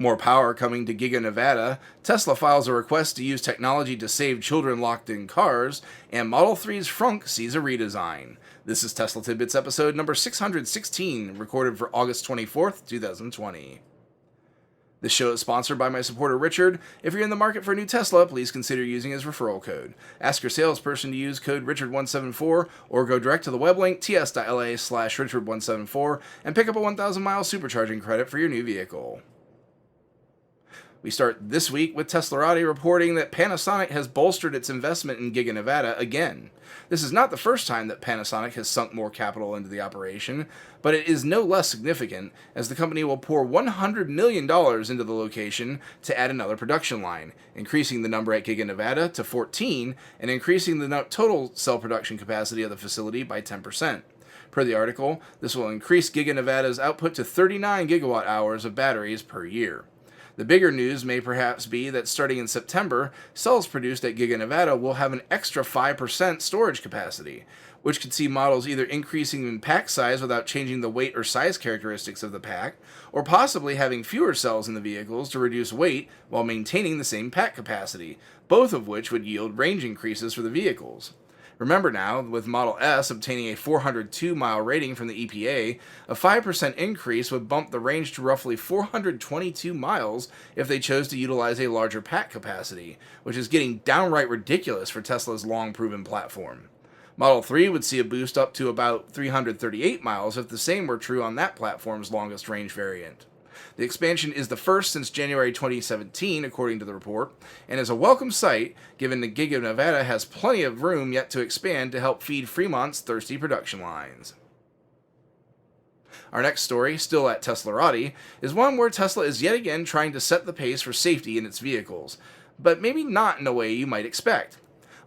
More power coming to Giga Nevada, Tesla files a request to use technology to save children locked in cars, and Model 3's frunk sees a redesign. This is Tesla Tidbits episode number 616, recorded for August 24th, 2020. This show is sponsored by my supporter Richard. If you're in the market for a new Tesla, please consider using his referral code. Ask your salesperson to use code Richard174 or go direct to the web link ts.la/Richard174 and pick up a 1,000-mile supercharging credit for your new vehicle. We start this week with Teslarati reporting that Panasonic has bolstered its investment in Giga Nevada again. This is not the first time that Panasonic has sunk more capital into the operation, but it is no less significant, as the company will pour $100 million into the location to add another production line, increasing the number at Giga Nevada to 14 and increasing the total cell production capacity of the facility by 10%. Per the article, this will increase Giga Nevada's output to 39 gigawatt hours of batteries per year. The bigger news may perhaps be that starting in September, cells produced at Giga Nevada will have an extra 5% storage capacity, which could see models either increasing in pack size without changing the weight or size characteristics of the pack, or possibly having fewer cells in the vehicles to reduce weight while maintaining the same pack capacity, both of which would yield range increases for the vehicles. Remember now, with Model S obtaining a 402-mile rating from the EPA, a 5% increase would bump the range to roughly 422 miles if they chose to utilize a larger pack capacity, which is getting downright ridiculous for Tesla's long-proven platform. Model 3 would see a boost up to about 338 miles if the same were true on that platform's longest range variant. The expansion is the first since January 2017, according to the report, and is a welcome sight given that Giga Nevada has plenty of room yet to expand to help feed Fremont's thirsty production lines. Our next story, still at Teslarati, is one where Tesla is yet again trying to set the pace for safety in its vehicles, but maybe not in a way you might expect.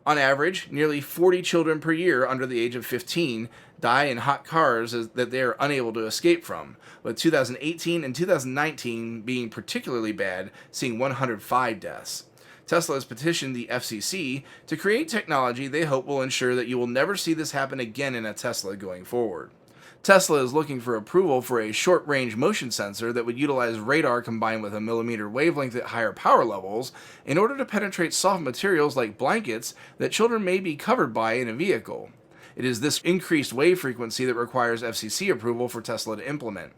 On average, nearly 40 children per year under the age of 15 die in hot cars that they are unable to escape from, with 2018 and 2019 being particularly bad, seeing 105 deaths. Tesla has petitioned the FCC to create technology they hope will ensure that you will never see this happen again in a Tesla going forward. Tesla is looking for approval for a short-range motion sensor that would utilize radar combined with a millimeter wavelength at higher power levels in order to penetrate soft materials like blankets that children may be covered by in a vehicle. It is this increased wave frequency that requires FCC approval for Tesla to implement.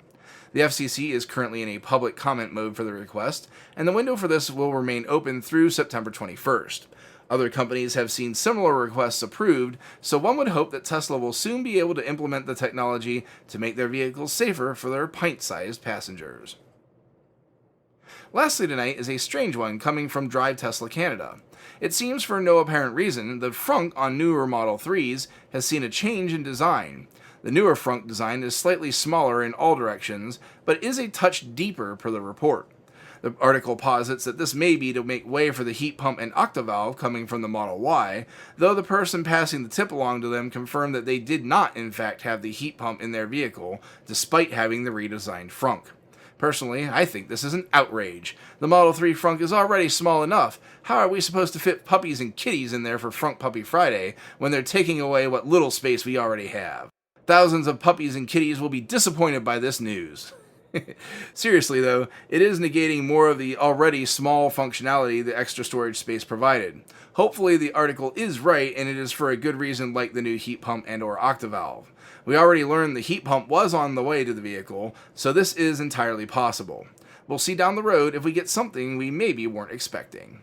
The FCC is currently in a public comment mode for the request, and the window for this will remain open through September 21st. Other companies have seen similar requests approved, so one would hope that Tesla will soon be able to implement the technology to make their vehicles safer for their pint-sized passengers. Lastly tonight is a strange one coming from Drive Tesla Canada. It seems for no apparent reason, the frunk on newer Model 3s has seen a change in design. The newer frunk design is slightly smaller in all directions, but is a touch deeper per the report. The article posits that this may be to make way for the heat pump and octavalve coming from the Model Y, though the person passing the tip along to them confirmed that they did not in fact have the heat pump in their vehicle, despite having the redesigned frunk. Personally, I think this is an outrage. The Model 3 frunk is already small enough. How are we supposed to fit puppies and kitties in there for Frunk Puppy Friday when they're taking away what little space we already have? Thousands of puppies and kitties will be disappointed by this news. Seriously though, it is negating more of the already small functionality the extra storage space provided. Hopefully the article is right and it is for a good reason, like the new heat pump and or octavalve. We already learned the heat pump was on the way to the vehicle, so this is entirely possible. We'll see down the road if we get something we maybe weren't expecting.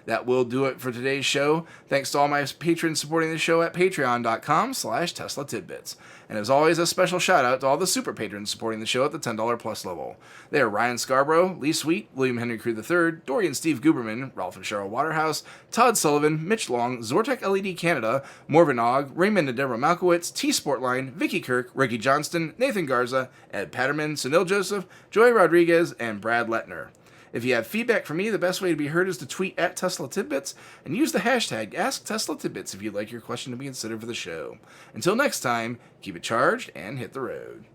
That will do it for today's show. Thanks to all my patrons supporting the show at patreon.com/Tesla Tidbits. And as always, a special shout out to all the super patrons supporting the show at the $10 plus level. They are Ryan Scarborough, Lee Sweet, William Henry Crew III, Dorian Steve Guberman, Ralph and Cheryl Waterhouse, Todd Sullivan, Mitch Long, Zortec LED Canada, Morvan Og, Raymond and Deborah Malkowitz, T Sportline, Vicky Kirk, Ricky Johnston, Nathan Garza, Ed Patterman, Sunil Joseph, Joey Rodriguez, and Brad Lettner. If you have feedback for me, the best way to be heard is to tweet at Tesla Tidbits and use the hashtag AskTeslaTidbits if you'd like your question to be considered for the show. Until next time, keep it charged and hit the road.